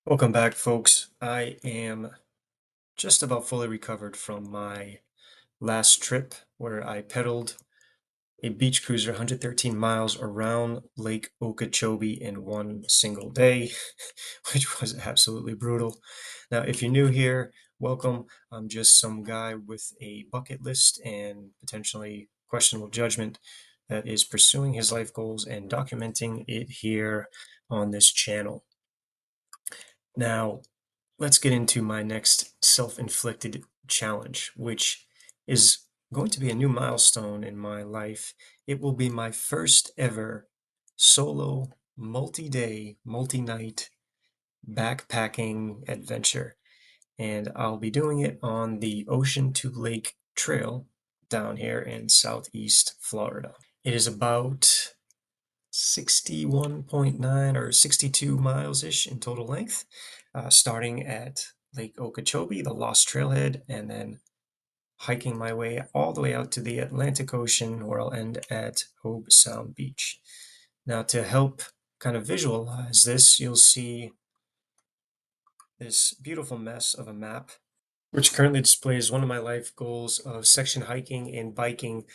Welcome back, folks. I am just about fully recovered from my last trip where I pedaled a beach cruiser 113 miles around Lake Okeechobee in one single day, which was absolutely brutal. Now, if you're new here, welcome. I'm just some guy with a bucket list and potentially questionable judgment that is pursuing his life goals and documenting it here on this channel. Now, let's get into my next self-inflicted challenge, which is going to be a new milestone in my life. It will be my first ever solo, multi-day, multi-night backpacking adventure. And I'll be doing it on the Ocean to Lake Trail down here in Southeast Florida. It is about 61.9 or 62 miles-ish in total length, starting at Lake Okeechobee, the Lost Trailhead, and then hiking my way all the way out to the Atlantic Ocean, where I'll end at Hobe Sound Beach. Now, to help kind of visualize this, you'll see this beautiful mess of a map, which currently displays one of my life goals of section hiking and biking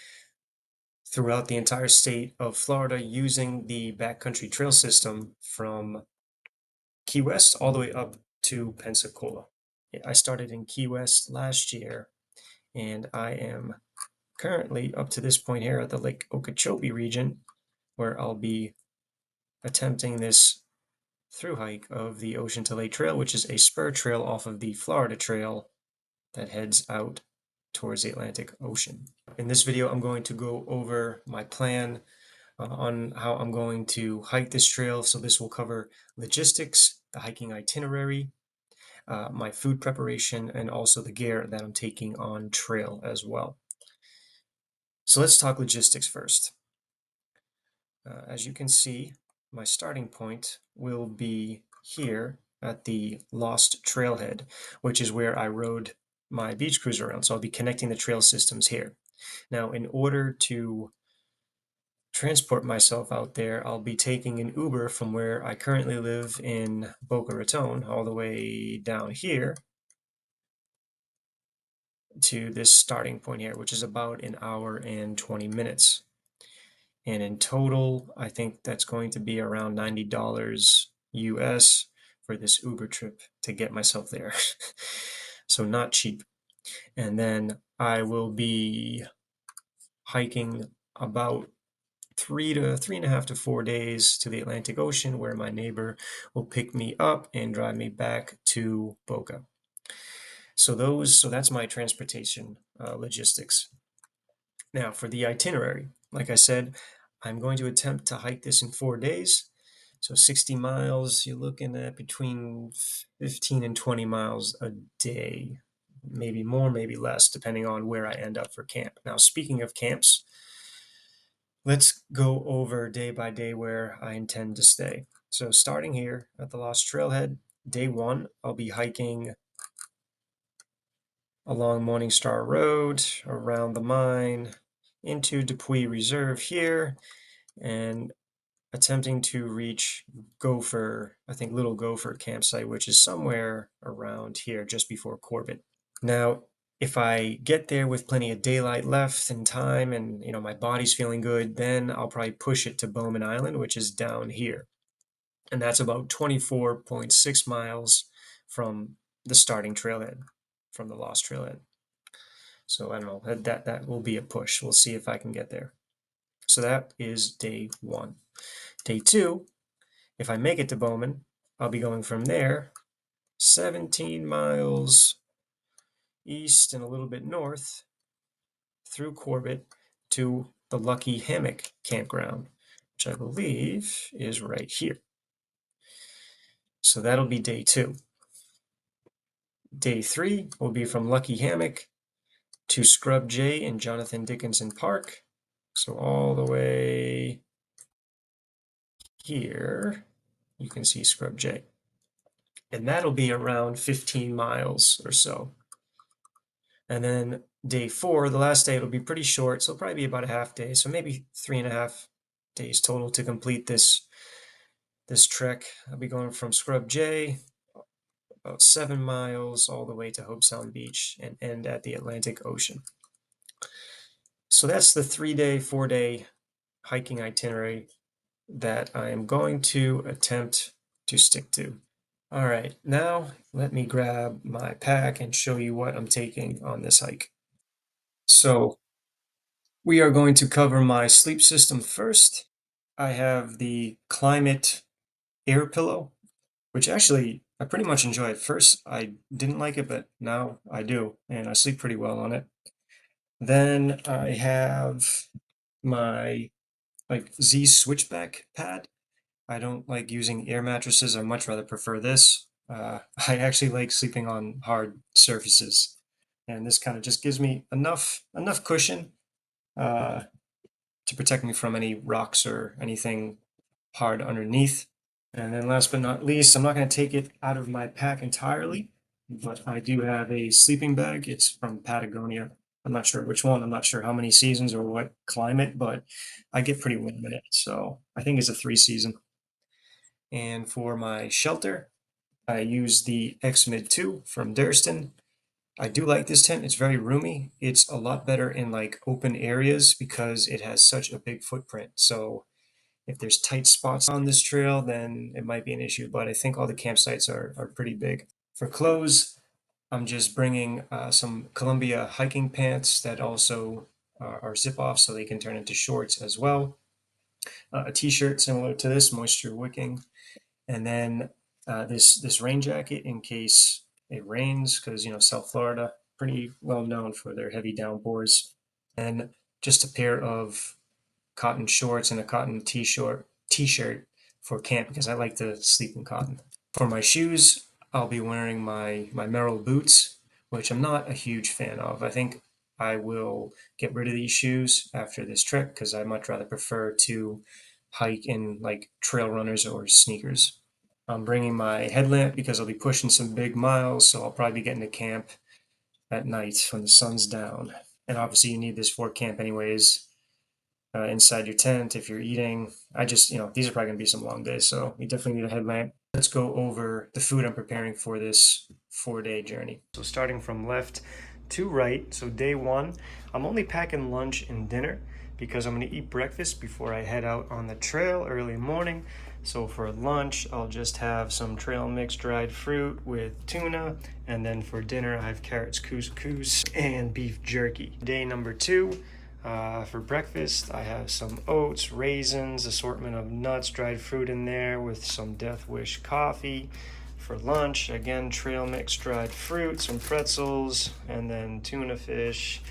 throughout the entire state of Florida using the backcountry trail system from Key West all the way up to Pensacola. I started in Key West last year, and I am currently up to this point here at the Lake Okeechobee region, where I'll be attempting this through hike of the Ocean to Lake Trail, which is a spur trail off of the Florida Trail that heads out towards the Atlantic Ocean. In this video, I'm going to go over my plan on how I'm going to hike this trail. So this will cover logistics, the hiking itinerary, my food preparation, and also the gear that I'm taking on trail as well. So let's talk logistics first. As you can see, my starting point will be here at the Lost Trailhead, which is where I rode my beach cruiser around. So I'll be connecting the trail systems here. Now, in order to transport myself out there, I'll be taking an Uber from where I currently live in Boca Raton all the way down here to this starting point here, which is about an hour and 20 minutes. And in total, I think that's going to be around $90 US for this Uber trip to get myself there. So not cheap. And then I will be hiking about 3.5 to 4 days to the Atlantic Ocean, where my neighbor will pick me up and drive me back to Boca. So that's my transportation logistics. Now for the itinerary, like I said, I'm going to attempt to hike this in 4 days. So 60 miles, you're looking at between 15 and 20 miles a day, maybe more, maybe less, depending on where I end up for camp. Now, speaking of camps, let's go over day by day where I intend to stay. So starting here at the Lost Trailhead, day one, I'll be hiking along Morningstar Road, around the mine, into Dupuis Reserve here, and attempting to reach Gopher, I think Little Gopher campsite, which is somewhere around here just before Corbett. Now, if I get there with plenty of daylight left and time and my body's feeling good, then I'll probably push it to Bowman Island, which is down here. And that's about 24.6 miles from the starting trailhead, from the Lost Trailhead. So I don't know, that will be a push. We'll see if I can get there. So that is day one. Day two, if I make it to Bowman, I'll be going from there 17 miles east and a little bit north through Corbett to the Lucky Hammock campground, which I believe is right here. So that'll be day two. Day three will be from Lucky Hammock to Scrub J in Johnathan Dickinson Park. So all the way here, you can see Scrub J. And that'll be around 15 miles or so. And then day four, the last day, it'll be pretty short, so it'll probably be about a half day, so maybe 3.5 days total to complete this trek. I'll be going from Scrub J about 7 miles all the way to Hobe Sound Beach and end at the Atlantic Ocean. So that's the 3-day, 4-day hiking itinerary that I am going to attempt to stick to. All right, now let me grab my pack and show you what I'm taking on this hike. So we are going to cover my sleep system first. I have the Climate Air Pillow, which actually I pretty much enjoy. At first, I didn't like it, but now I do, and I sleep pretty well on it. Then I have my Z Switchback pad. I don't like using air mattresses. I much rather prefer this. I actually like sleeping on hard surfaces, and this kind of just gives me enough cushion uh, to protect me from any rocks or anything hard underneath. And then last but not least, I'm not going to take it out of my pack entirely, but I do have a sleeping bag. It's from Patagonia. I'm not sure which one. I'm not sure how many seasons or what climate, but I get pretty warm in it. So I think it's a 3 season. And for my shelter, I use the X-Mid 2 from Durston. I do like this tent. It's very roomy. It's a lot better in like open areas because it has such a big footprint. So if there's tight spots on this trail, then it might be an issue, but I think all the campsites are pretty big. For clothes, I'm just bringing some Columbia hiking pants that also are zip off so they can turn into shorts as well. A t-shirt similar to this, moisture wicking, and then this rain jacket in case it rains, because South Florida pretty well known for their heavy downpours, and just a pair of cotton shorts and a cotton t-shirt for camp because I like to sleep in cotton. For my shoes, I'll be wearing my Merrell boots, which I'm not a huge fan of. I think I will get rid of these shoes after this trek because I much rather prefer to hike in like trail runners or sneakers. I'm bringing my headlamp because I'll be pushing some big miles, so I'll probably be getting to camp at night when the sun's down. And obviously, you need this for camp anyways. Inside your tent, if you're eating, these are probably going to be some long days, so you definitely need a headlamp. Let's go over the food I'm preparing for this 4-day journey. So starting from left to right, so day 1, I'm only packing lunch and dinner because I'm going to eat breakfast before I head out on the trail early morning. So for lunch, I'll just have some trail mix dried fruit with tuna, and then for dinner, I have carrots, couscous, and beef jerky. Day number 2, for breakfast, I have some oats, raisins, assortment of nuts, dried fruit in there with some Death Wish coffee. For lunch, again, trail mix dried fruit, some pretzels, and then tuna fish.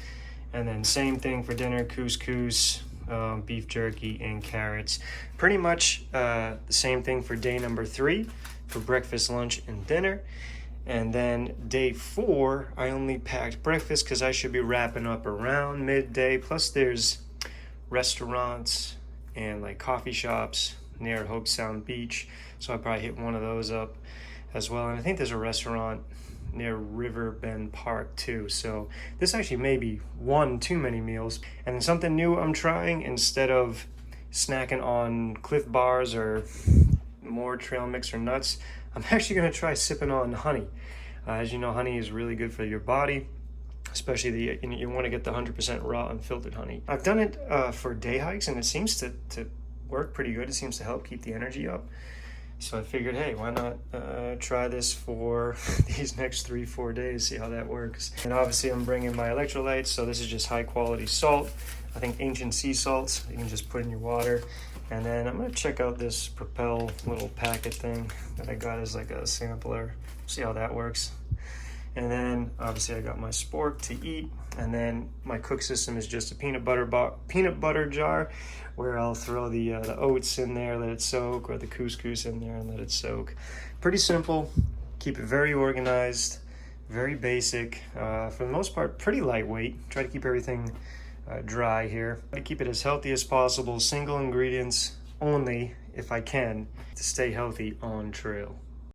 And then same thing for dinner, couscous, beef jerky, and carrots. Pretty much the same thing for day number 3 for breakfast, lunch, and dinner. And then day 4, I only packed breakfast because I should be wrapping up around midday. Plus there's restaurants and like coffee shops near Hobe Sound Beach. So I'll probably hit one of those up as well. And I think there's a restaurant near Riverbend Park too. So this actually may be one too many meals. And something new I'm trying, instead of snacking on Cliff Bars or more trail mix or nuts, I'm actually going to try sipping on honey. As you know, honey is really good for your body, especially you want to get the 100% raw unfiltered honey. I've done it for day hikes, and it seems to work pretty good. It seems to help keep the energy up. So I figured, hey, why not try this for these next 3-4 days, see how that works. And obviously I'm bringing my electrolytes, so this is just high quality salt. I think ancient sea salts you can just put in your water. And then I'm gonna check out this Propel little packet thing that I got as like a sampler, see how that works. And then obviously I got my spork to eat, and then my cook system is just a peanut butter jar where I'll throw the oats in there, let it soak, or the couscous in there and let it soak. Pretty simple, keep it very organized, very basic. For the most part, pretty lightweight. Try to keep everything dry here. Try to keep it as healthy as possible, single ingredients only if I can, to stay healthy on trail.